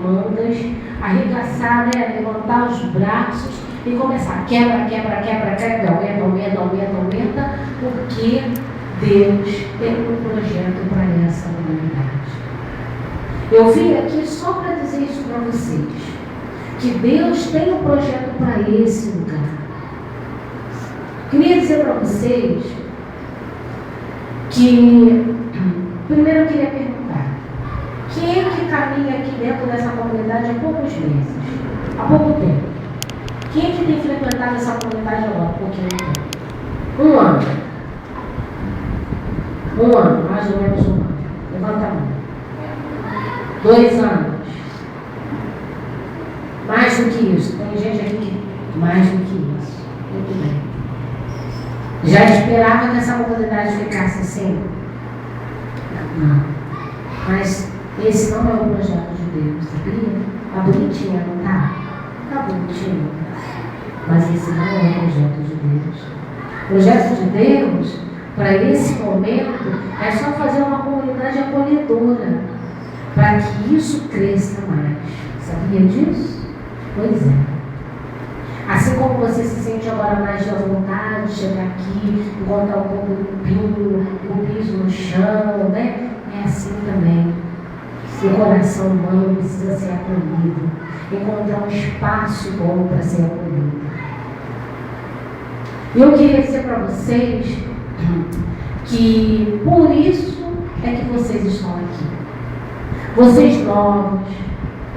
mangas, arregaçar, né? Levantar os braços e começar. Quebra, aumenta, porque Deus tem um projeto para essa humanidade. Eu vim aqui só para dizer isso para vocês, que Deus tem um projeto para esse lugar. Queria dizer para vocês que, primeiro eu queria perguntar, quem é que caminha aqui dentro dessa comunidade há poucos meses, há pouco tempo? Quem é que tem frequentado essa comunidade agora, há pouquinho tempo? Um ano, mais ou menos um ano. Levanta a mão. 2 anos. Mais do que isso. Tem gente aqui que mais do que isso. Muito bem. Já esperava que essa comunidade ficasse assim? Não. Mas esse não é o projeto de Deus, sabia? Tá bonitinha, não tá? Tá bonitinho. Mas esse não é o projeto de Deus. O projeto de Deus, para esse momento, é só fazer uma comunidade acolhedora, para que isso cresça mais. Sabia disso? Pois é. Assim como você se sente agora mais à vontade de chegar aqui, encontrar um pouco limpinho, o piso no chão, né? É assim também. Seu coração humano precisa ser acolhido, encontrar um espaço bom para ser acolhido. Eu queria dizer para vocês que por isso é que vocês estão aqui. Vocês novos,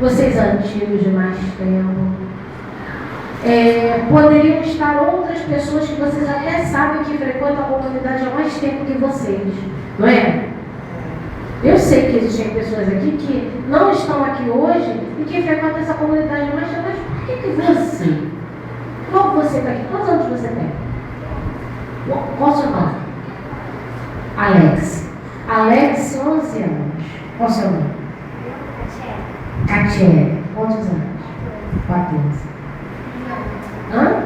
vocês antigos de mais tempo. Poderiam estar outras pessoas que vocês até sabem que frequentam a comunidade há mais tempo que vocês, não é? Eu sei que existem pessoas aqui que não estão aqui hoje e que frequentam essa comunidade há mais tempo, mas por que você? Qual você está aqui? Quantos anos você tem? Qual o seu nome? Alex. Alex, 11 anos. Qual o seu nome? Catiele. Quantos anos? 14. Hã?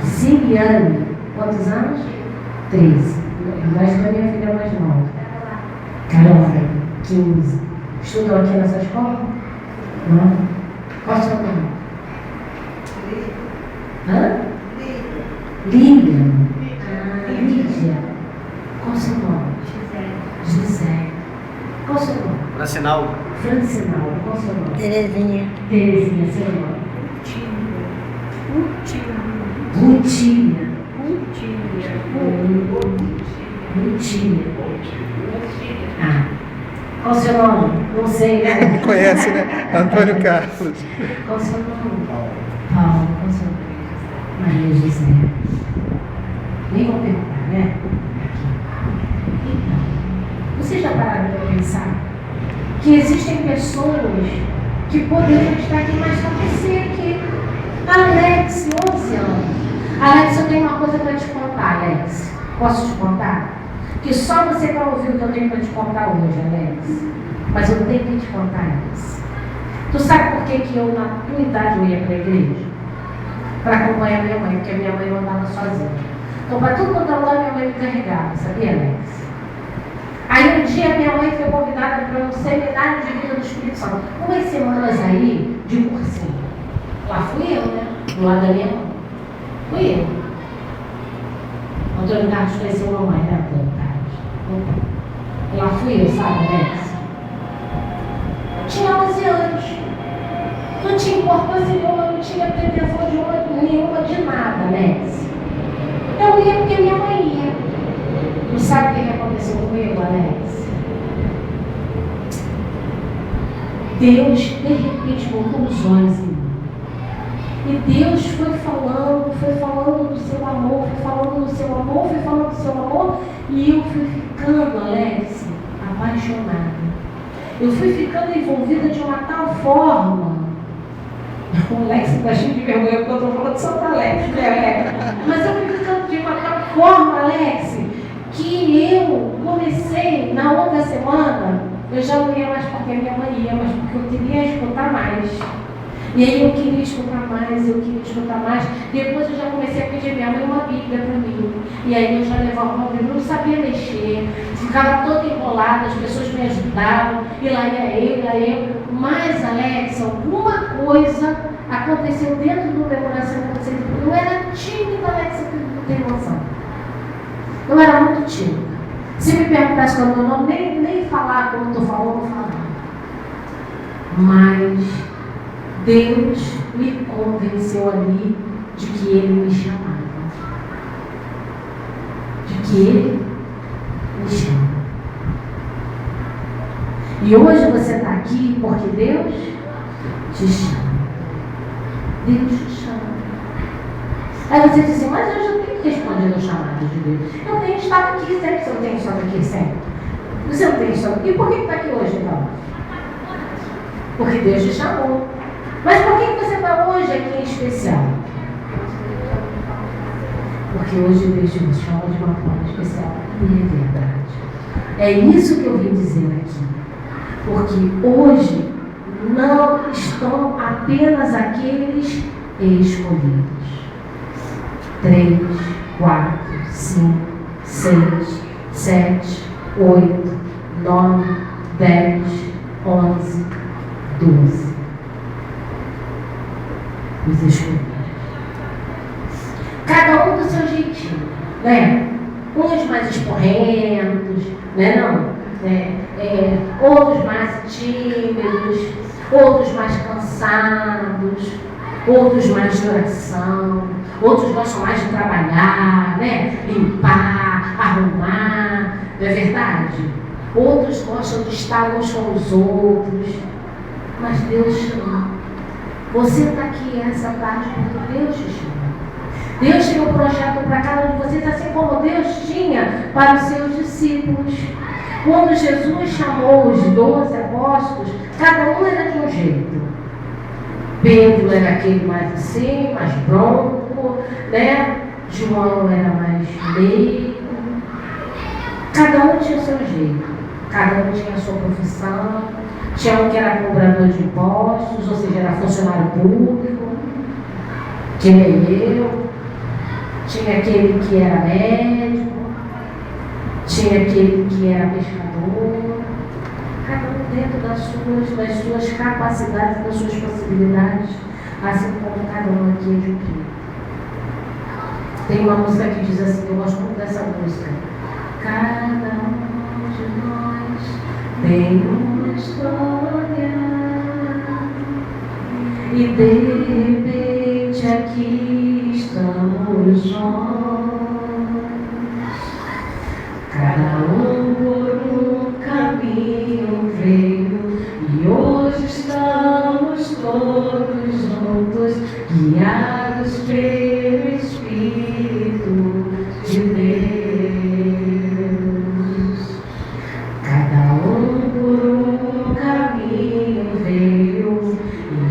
Siriane. Quantos anos? 13. Mais da minha filha mais nova. Carol, 15. Estudou aqui nessa escola? Não. Qual o seu nome? Hã? Lívia. Lídia. Qual o seu nome? José. Qual o seu nome? Francinaldo. Qual o seu nome? Terezinha. Terezinha, seu nome? Rutinha. Qual o seu nome? Não sei, né? Não conhece, né? Antônio Carlos. Qual o seu nome? Paulo. Qual o seu nome? Maria José. Nem vou perguntar, né? Então, vocês já pararam para pensar que existem pessoas que poderiam estar aqui, mas só você aqui. Alex, 11 anos. Alex, eu tenho uma coisa para te contar, Alex. Posso te contar? Que só você vai ouvir o que eu tenho para te contar hoje, Alex. Mas eu tenho que te contar, Alex. Tu sabe por que eu, na tua idade, eu ia para a igreja? Para acompanhar minha mãe, porque a minha mãe não andava sozinha. Então, para tudo quanto lugar, minha mãe me carregava, sabia, Alex? Aí um dia minha mãe foi convidada para um seminário de vida do Espírito Santo. Umas semanas aí de cursinho. Lá fui eu, né? Do lado da minha mãe. Fui eu. Antônio Carlos conheceu a mamãe, né? Antônio Carlos. Lá fui eu, sabe, Alex? Tinha 11 anos. Não tinha importância nenhuma, não tinha pretensão nenhuma de nada, Alex. Eu ia porque minha mãe ia. Não sabe o que aconteceu comigo, Alex? Deus, de repente, botou os olhos em mim. E Deus foi falando do seu amor, e eu fui ficando, Alex, apaixonada. Eu fui ficando envolvida de uma tal forma. O Alex está cheio de vergonha porque eu estou falando de Santo Alex, né? Mas eu fui ficando de uma tal forma, Alex, que eu comecei, na outra semana, eu já não ia mais porque a minha mãe ia, mas porque eu queria escutar mais. E aí eu queria escutar mais, Depois eu já comecei a pedir a minha mãe uma Bíblia para mim. E aí eu já levava uma Bíblia, não sabia mexer, ficava toda enrolada, as pessoas me ajudavam, e lá ia eu. Mas, Alex, alguma coisa aconteceu dentro do meu coração. Eu era tímida, Alex, você não tem noção. Eu era muito tímida. Se me perguntasse qual é o meu nome, nem falar como estou falando, eu não falava. Mas Deus me convenceu ali de que Ele me chamava. De que Ele me chama. E hoje você está aqui porque Deus te chama. Deus te chama. Aí você diz assim, mas eu já tenho respondido ao chamado de Deus. Eu tenho estado aqui sempre, se eu tenho estado aqui sempre. Você não tem estado aqui, por que está aqui hoje então? Porque Deus te chamou. Mas por que você está hoje aqui em especial? Porque hoje Deus te chama de uma forma especial. E é verdade. É isso que eu vim dizer aqui. Porque hoje não estão apenas aqueles escolhidos. 3, 4, 5, 6, 7, 8, 9, 10, 11, 12. Os escolhidos. Cada um do seu jeitinho, né? Uns mais esporrentos, né? Não? Outros mais tímidos, outros mais cansados, outros mais de oração, outros gostam mais de trabalhar, né? Limpar, arrumar, não é verdade? Outros gostam de estar uns com os outros, mas Deus chama. Você está aqui essa tarde porque Deus te chama. Deus tinha um projeto para cada um de vocês, assim como Deus tinha para os seus discípulos. Quando Jesus chamou os 12 apóstolos, cada um era de um jeito. Pedro era aquele mais assim, mais bronco, né? João era mais meio. Cada um tinha o seu jeito, cada um tinha a sua profissão. Tinha um que era cobrador de impostos, ou seja, era funcionário público, que nem eu. Tinha aquele que era médico, tinha aquele que era pescador. Cada um dentro das suas capacidades, das suas possibilidades, assim como cada um aqui é de um jeito. Tem uma música que diz assim, eu gosto muito dessa música. Cada um de nós tem uma história e de repente aqui estamos nós, cada um por um caminho veio e hoje estamos todos juntos, guiados pelo Espírito de Deus. Cada um por um caminho veio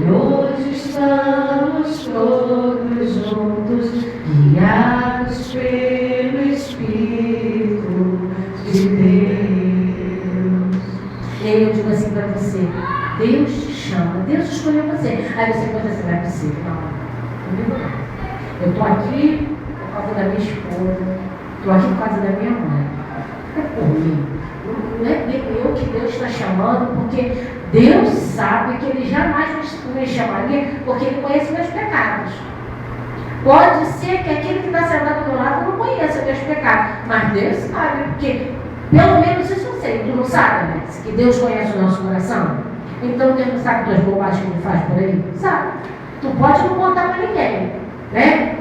e hoje estamos todos juntos, guiados pelo Espírito de Deus. E aí eu digo assim para você, Deus te chama, Deus escolheu você. Aí você pode dizer, não é possível, não. Eu estou aqui por causa da minha esposa, estou aqui por causa da minha mãe. É por mim. Não é eu que Deus está chamando, porque Deus sabe que Ele jamais me chamaria, porque Ele conhece meus pecados. Pode ser que aquele que está sentado do meu lado não conheça meus pecados, mas Deus sabe, porque pelo menos isso eu sei. Tu não sabe, né? Que Deus conhece o nosso coração? Então Deus não sabe das bobagens que Ele faz por aí? Sabe? Tu pode não contar para ninguém, né?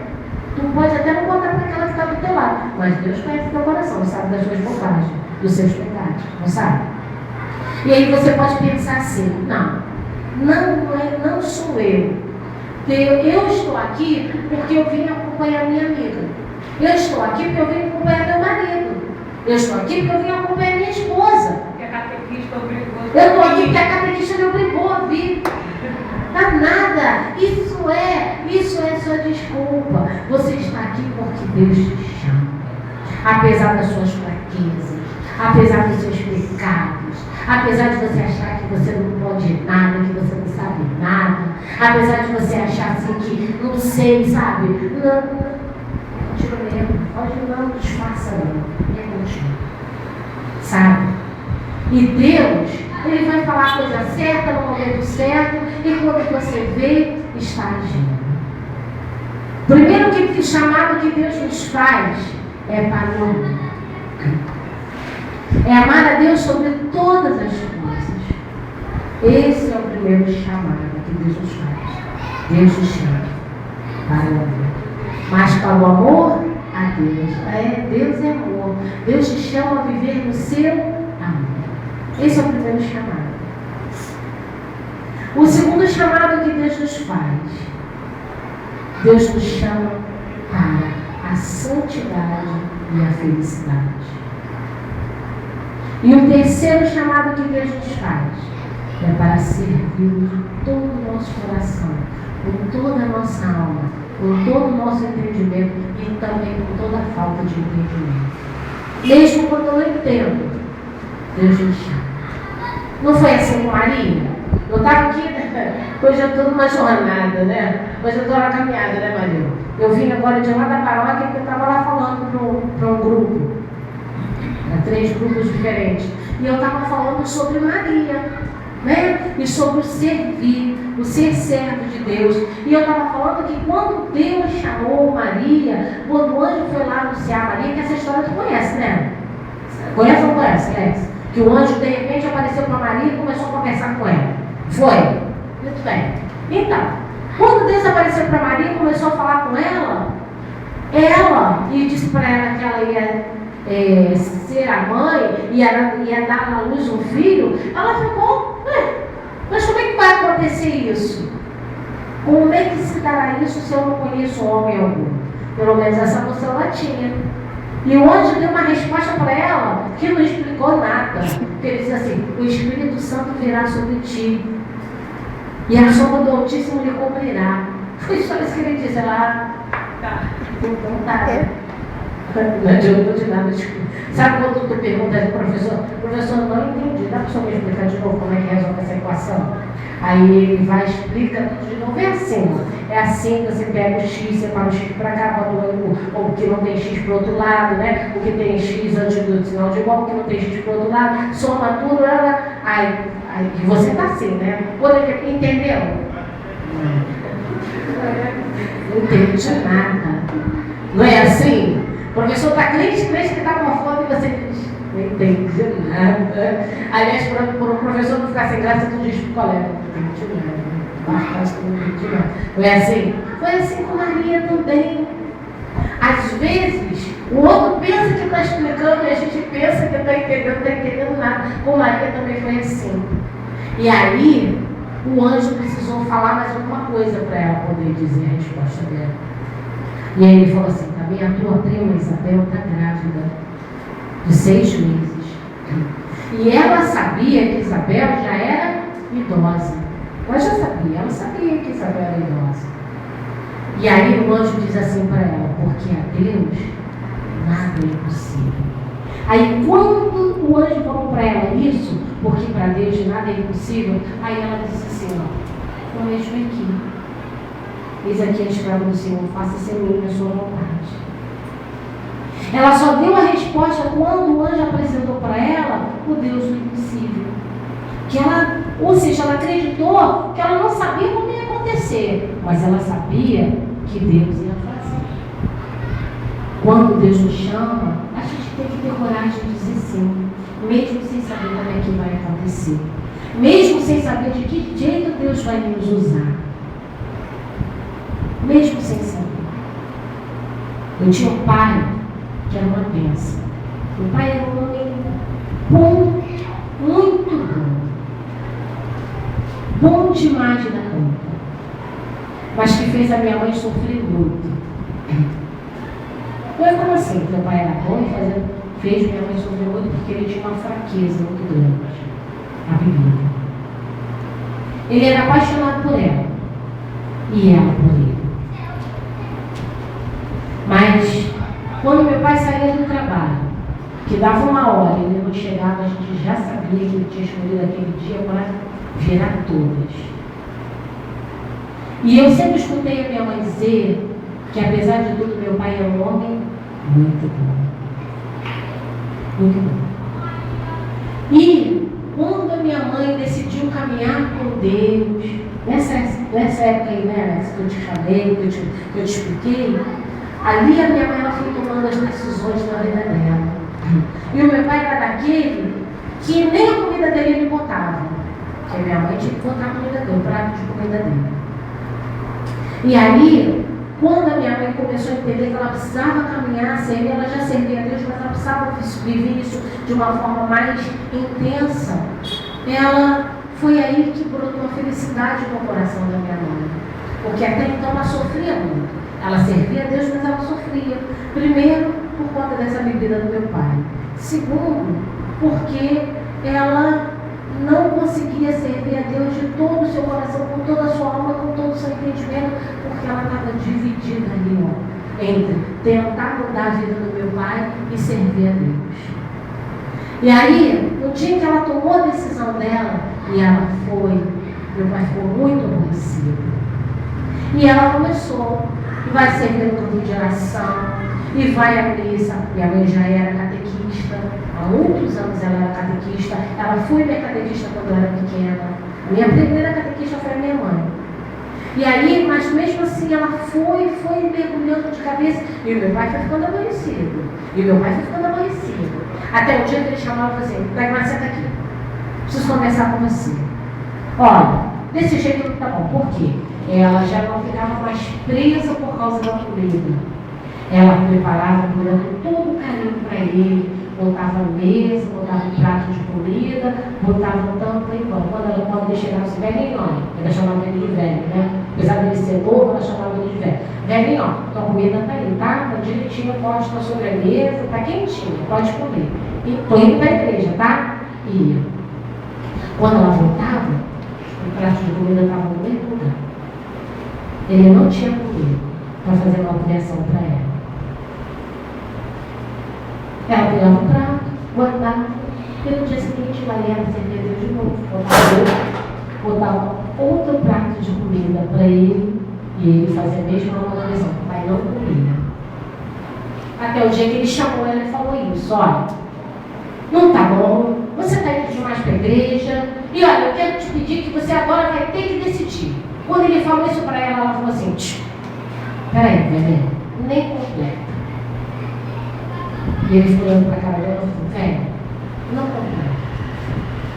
Tu pode até não contar para aquela que está do teu lado, mas Deus conhece o teu coração, sabe das tuas bobagens, dos seus pecados, não sabe? E aí você pode pensar assim, não sou eu. Eu estou aqui porque eu vim acompanhar minha amiga. Eu estou aqui porque eu vim acompanhar meu marido. Eu estou aqui porque eu vim acompanhar minha esposa. Porque a catequista obrigou. Eu estou aqui porque a catequista me obrigou a vir. Tá nada. Isso é sua desculpa. Você está aqui porque Deus te chama. Apesar das suas fraquezas, apesar dos seus pecados, apesar de você achar que você não pode nada, que você não sabe nada, apesar de você achar assim que não sei, sabe? Não, continua mesmo. Pode não, disfarça não. É contigo. Sabe? E Deus Ele vai falar a coisa certa no momento certo, e quando você vê, está agindo. Primeiro chamado que Deus nos faz é para o amor. É amar a Deus sobre todas as coisas. Esse é o primeiro chamado que Deus nos faz. Deus nos chama para o amor. Mas para o amor a Deus. Deus é amor. Deus te chama a viver no seu amor. Esse é o primeiro chamado. O segundo chamado que Deus nos faz. Deus nos chama para a santidade e a felicidade. E o terceiro chamado que Deus nos faz é para servir com todo o nosso coração, com toda a nossa alma, com todo o nosso entendimento e também com toda a falta de entendimento. Mesmo quando eu não entendo, Deus nos chama. Não foi assim com Maria? Eu estava aqui, hoje eu estou numa jornada, né? Hoje eu estou na caminhada, né, Maria? Eu vim agora de lá da paróquia porque eu estava lá falando para um grupo, 3 grupos diferentes. E eu estava falando sobre Maria, né? E sobre o servir, o ser servo de Deus. E eu estava falando que quando Deus chamou Maria, quando o anjo foi lá anunciar a Maria, que essa história tu conhece, né? Conhece ou não conhece, Alex? Que o anjo de repente apareceu para Maria e começou a conversar com ela. Foi? Muito bem. Então, quando Deus apareceu para Maria e começou a falar com ela, e disse para ela que ela ia ser a mãe, ia dar à luz um filho, ela ficou, mas como é que vai acontecer isso? Como é que se dará isso se eu não conheço homem algum? Pelo menos essa noção ela tinha. E o anjo deu uma resposta para ela que não explicou nada. Porque ele disse assim: o Espírito Santo virá sobre ti, e a sombra do Altíssimo lhe cobrirá. Foi só isso que ele disse. Ela, então tá. Não adiantou de nada. Sabe quando tu pergunta ao professor, não entendi, dá para o senhor me explicar de novo como é que resolve essa equação? Aí ele vai explicar tudo de novo. É assim, você pega o X, separa o X para cá, bota o que não tem X para o outro lado, né? O que tem X antes do sinal de igual, o que não tem X para o outro lado, soma tudo, aí você está assim, né? Entendeu? Não entendi nada. Não é assim? O professor está crente que está com uma foto e você diz: não entendi nada. Aliás, para o professor não ficar sem graça, tu diz para o colega: não entendi nada. Não é assim? Foi assim com Maria também. Às vezes, o outro pensa que está explicando e a gente pensa que está entendendo, não está entendendo nada. Com Maria também foi assim. E aí, o anjo precisou falar mais alguma coisa para ela poder dizer a resposta dela. E aí ele falou assim: também a tua prima Isabel está grávida de 6 meses. E ela sabia que Isabel já era idosa. Ela já sabia, ela sabia que Isabel era idosa. E aí o anjo diz assim para ela: porque a Deus nada é impossível. Aí quando o anjo falou para ela isso, porque para Deus nada é impossível, aí ela disse assim: ó, não eis-me aqui. Eis aqui a escrava do Senhor, faça-se em mim a sua vontade. Ela só deu a resposta quando o anjo apresentou para ela o Deus do impossível. Ou seja, ela acreditou que ela não sabia como ia acontecer, mas ela sabia que Deus ia fazer. Quando Deus nos chama, a gente tem que ter coragem de dizer sim, mesmo sem saber como é que vai acontecer, mesmo sem saber de que jeito Deus vai nos usar, mesmo sem saber. Eu tinha um pai que era uma bênção. Meu pai era um homem bom, muito bom demais da conta, mas que fez a minha mãe sofrer muito. Foi como assim? Meu pai era bom e fez minha mãe sofrer muito porque ele tinha uma fraqueza muito grande, a bebida. Ele era apaixonado por ela e ela por ele. Mas quando meu pai saía do trabalho, que dava 1 hora e ele não chegava, a gente já sabia que ele tinha escolhido aquele dia para virar todas. E eu sempre escutei a minha mãe dizer que, apesar de tudo, meu pai era um homem muito bom. Muito bom. E quando a minha mãe mãe decidiu caminhar com Deus, nessa época aí, né, Alex, que eu te falei, que eu te expliquei, ali a minha mãe ela foi tomando as decisões na vida dela. E o meu pai era daquele que nem a comida dele ele botava. Porque minha mãe tinha que botar a comida dele, o prato de comida dele. E aí, quando a minha mãe começou a entender que ela precisava caminhar, servir, ela já servia a Deus, mas ela precisava viver isso de uma forma mais intensa, foi aí que brotou a felicidade no coração da minha mãe. Porque até então ela sofria muito. Ela servia a Deus, mas ela sofria. Primeiro, por conta dessa bebida do meu pai. Segundo, porque ela não conseguia servir a Deus de todo o seu coração, com toda a sua alma, com todo o seu entendimento, porque ela estava dividida ali, ó, entre tentar mudar a vida do meu pai e servir a Deus. E aí, no dia que ela tomou a decisão dela, e ela foi, meu pai ficou muito aborrecido. E ela começou, e vai servir no grupo de oração, e vai à missa. Minha mãe já era catequista, há muitos anos ela era catequista. Ela foi minha catequista quando eu era pequena. A minha primeira catequista foi a minha mãe. E aí, mas mesmo assim, ela foi mergulhando de cabeça. E o meu pai foi ficando aborrecido. Até o dia que ele chamava assim, Dagmar, senta aqui. Preciso conversar com você. Olha, desse jeito não tá bom. Por quê? Ela já não ficava mais presa por causa da comida. Ela preparava com todo carinho para ele, botava a mesa, botava um prato de comida, botava um tampo e pão. Quando ele chegava assim, velhinho, ela chamava ele de velho, né? Apesar dele ser novo, ela chamava ele de velho. Velhinho, tua comida tá aí, tá? Tá direitinho, pode estar sobre a mesa, tá quentinha, pode comer. E tô indo para a igreja, tá? E quando ela voltava, o prato de comida estava no mesmo lugar. Ele não tinha comido para fazer uma avaliação para ela. Ela pegava o prato, guardava, e no dia seguinte ela ia servir a Deus de novo, botava outro prato de comida para ele, e ele fazia a mesma avaliação. O pai não comia. Até o dia que ele chamou ela e falou isso: olha, não tá bom, você está indo demais para a igreja, e olha, eu quero te pedir que você agora vai ter que decidir. Quando ele falou isso para ela, ela falou assim: peraí, velho, nem completa. E ele ficou olhando para a cara dela e falou: velho, não completa.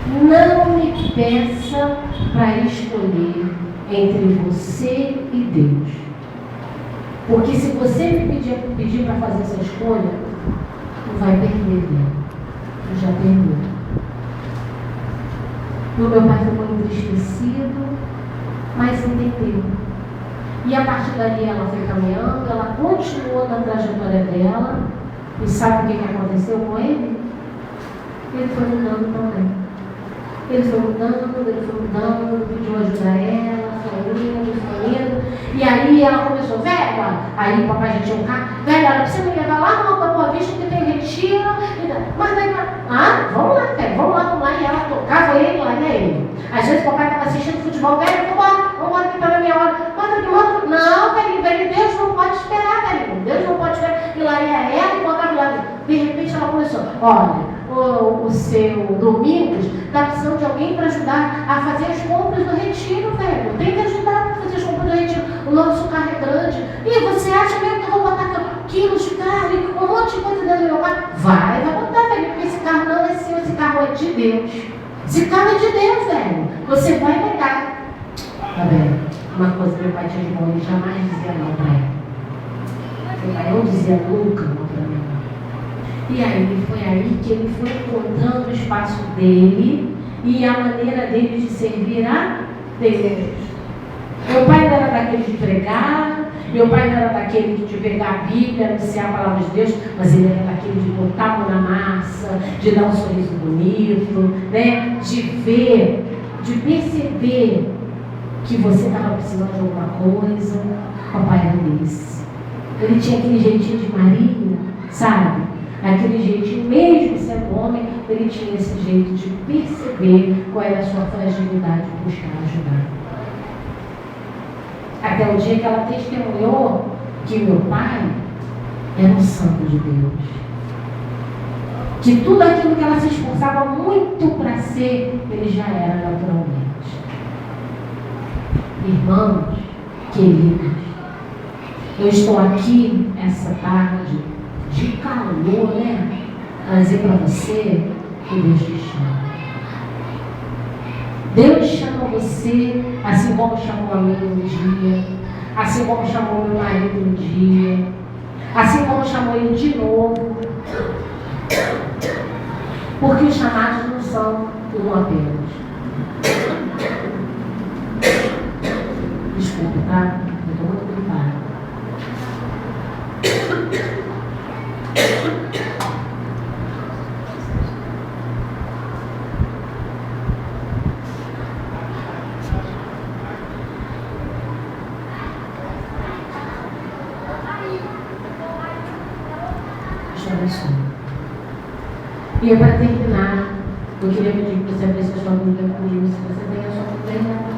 Não me peça para escolher entre você e Deus. Porque se você me pedir para fazer essa escolha, tu vai perder dela. Tu já perdeu. O meu pai ficou entristecido, mas entendeu. E a partir dali ela foi caminhando, ela continuou na trajetória dela. E sabe o que aconteceu com ele? Ele foi mudando também. Ele foi mudando, pediu ajuda a ela, foi indo. E aí ela começou, velho, aí o papai já tinha um carro, velho, olha, você me levar lá no Alto da Boa Vista que tem retiro. Mas daí, vamos lá, velho, vamos lá. E ela tocava ele lá, né, ele. Às vezes o papai estava assistindo futebol, velho, vamos embora que tá na minha hora. Não, velho, Deus não pode esperar, velho, Deus não pode esperar. E lá ia ela e botava lá. De repente ela começou, olha, o seu Domingos está precisando de alguém para ajudar a fazer as compras do retiro, velho. Tem que ajudar a fazer as compras do retiro. O nosso carro é grande. E você acha mesmo que eu vou botar quilos de carne, um monte de coisa dentro do meu carro? Vai botar, velho, porque esse carro não é seu, esse carro é de Deus. Esse carro é de Deus, velho. Você vai pegar. Tá vendo? Uma coisa que meu pai tinha de bom, ele jamais dizia não para ela. Meu pai não dizia nunca não para mim. E aí, foi aí que ele foi encontrando o espaço dele e a maneira dele de servir a Deus. Meu pai não era daquele de pregar, meu pai não era daquele de pegar a Bíblia, anunciar a palavra de Deus, mas ele era daquele de botar a mão na massa, de dar um sorriso bonito, né? De ver, de perceber que você estava precisando de alguma coisa. Papai era desse. Ele tinha aquele jeitinho de Maria, sabe? Aquele jeitinho, mesmo sendo homem, ele tinha esse jeito de perceber qual era a sua fragilidade e buscar ajudar. Até o dia que ela testemunhou que meu pai era um santo de Deus. que tudo aquilo que ela se esforçava muito para ser, ele já era naturalmente. Irmãos, queridos, eu estou aqui essa tarde de calor, né? Para dizer para você que Deus te chama. Deus chama você, assim como chamou a mim um dia, assim como chamou meu marido um dia, assim como chamou ele de novo. Porque os chamados não são um apenas. Desculpa, tá? Eu estou muito gripada. E para terminar, eu queria pedir que você abrisse a sua Bíblia comigo, se você tem a sua Bíblia comigo.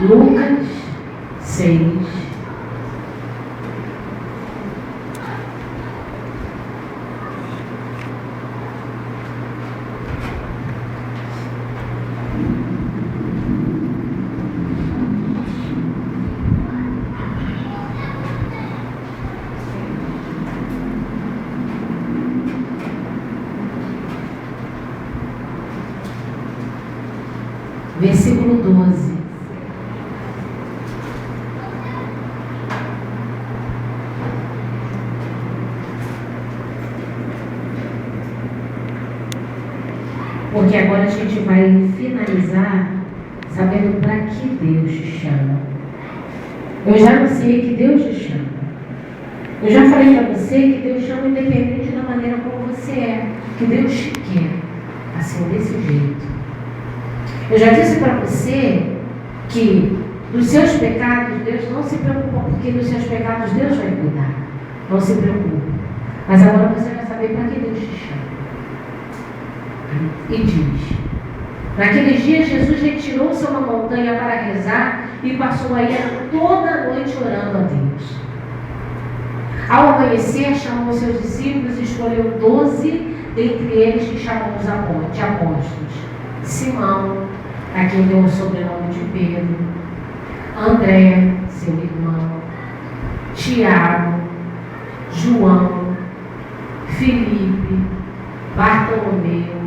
Lucas 6. Versículo 12. Porque agora a gente vai finalizar sabendo para que Deus te chama. Eu já anunciei que Deus te chama. Eu já falei para você que Deus chama independente da maneira como você é. Que Deus te quer. Assim, desse jeito. Eu já disse para você que dos seus pecados Deus não se preocupa, porque dos seus pecados Deus vai cuidar. Não se preocupe. Mas agora você vai saber para que Deus te chama. E diz: naqueles dias Jesus retirou-se a uma montanha para rezar e passou aí toda a noite orando a Deus. Ao amanhecer, chamou seus discípulos e escolheu 12 dentre eles que chamou os apóstolos: Simão, a quem deu o sobrenome de Pedro, André, seu irmão, Tiago, João, Filipe, Bartolomeu,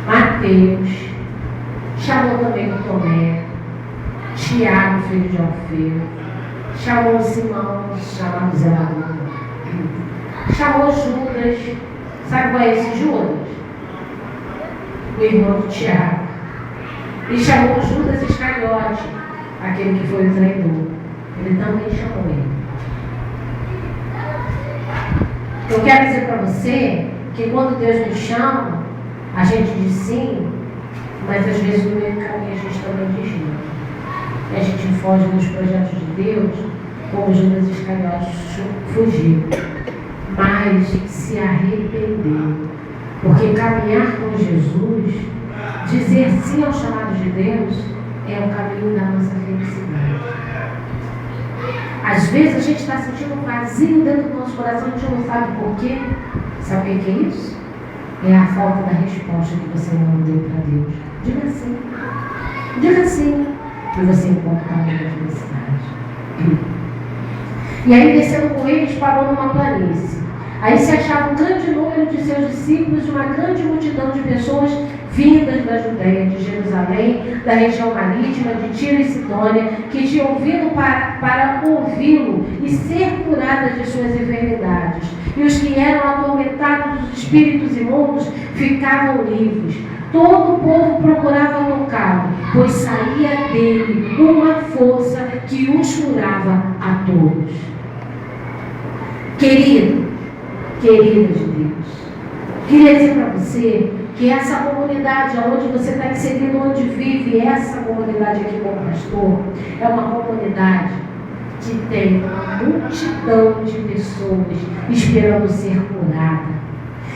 Mateus, chamou também o Tomé, Tiago, filho de Alfeu, chamou Simão, chamado Zelador, chamou Judas. Sabe qual é esse Judas? O irmão de Tiago. E chamou Judas Iscariote, aquele que foi o traidor. Ele também chamou ele. Eu quero dizer para você que quando Deus nos chama, a gente diz sim, mas às vezes no meio do caminho a gente também diz não. E a gente foge dos projetos de Deus, como Judas Iscariote fugiu. Mas se arrependeu. Porque caminhar com Jesus, dizer sim ao chamado de Deus, é o caminho da nossa felicidade. Às vezes a gente está sentindo um vazio dentro do nosso coração, a gente não sabe por quê. Sabe o que é isso? É a falta da resposta que você não deu para Deus. Diga sim. Diga sim. E você encontra a felicidade. E aí, descendo com eles, parou numa planície. Aí se achava um grande número de seus discípulos e uma grande multidão de pessoas vindas da Judéia, de Jerusalém, da região marítima, de Tiro e Sidônia, que tinham vindo para ouvi-lo e ser curadas de suas enfermidades. E os que eram atormentados dos espíritos imundos ficavam livres. Todo o povo procurava tocá-lo, pois saía dele uma força que os curava a todos. Querido, querida de Deus, queria dizer para você que essa comunidade onde você está inserido, onde vive essa comunidade aqui como pastor, é uma comunidade que tem uma multidão de pessoas esperando ser curada,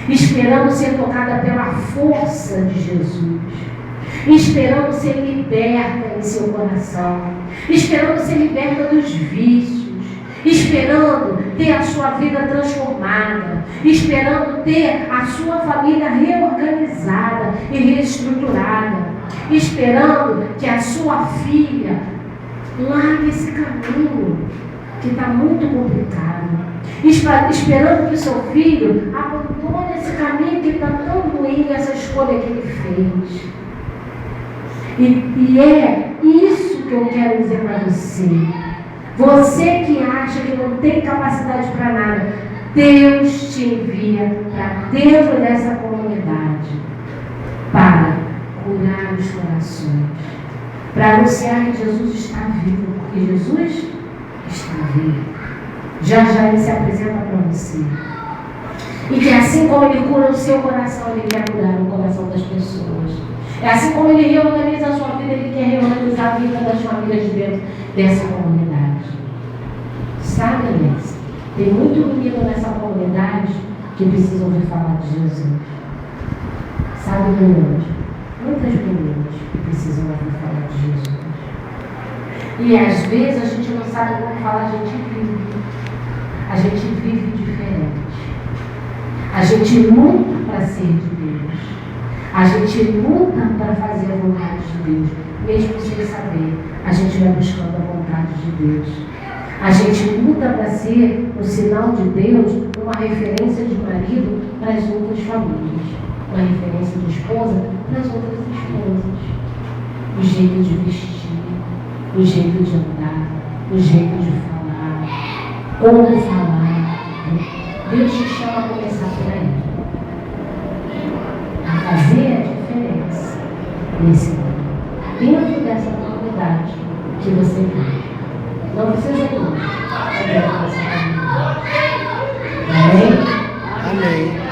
esperando ser tocada pela força de Jesus, esperando ser liberta em seu coração, esperando ser liberta dos vícios, esperando ter a sua vida transformada, esperando ter a sua família reorganizada e reestruturada, esperando que a sua filha largue esse caminho que está muito complicado, esperando que o seu filho abandone esse caminho que está tão ruim, essa escolha que ele fez. E é isso que eu quero dizer para você. Você que acha que não tem capacidade para nada, Deus te envia para dentro dessa comunidade para curar os corações, para anunciar que Jesus está vivo, porque Jesus está vivo. Já já Ele se apresenta para você. E que assim como Ele cura o seu coração, Ele quer curar o coração das pessoas. É assim como Ele reorganiza a sua vida, Ele quer reorganizar a vida das famílias de dentro dessa comunidade. Sabe, Alex? Tem muito menino nessa comunidade que precisa ouvir falar de Jesus. Sabe, meninos? Muitas meninas que precisam ouvir falar de Jesus. E às vezes a gente não sabe como falar, a gente vive. A gente vive diferente. A gente luta para ser de Deus. A gente luta para fazer a vontade de Deus. Mesmo sem saber, a gente vai buscando a vontade de Deus. A gente luta para ser o sinal de Deus, uma referência de marido para as outras famílias, uma referência de esposa para as outras esposas. O jeito de vestir, o jeito de andar, o jeito de falar, como falar. Deus te chama a começar por aí, a fazer a diferença nesse mundo, dentro dessa comunidade que você vive. Não precisa ir. Amém? Amém.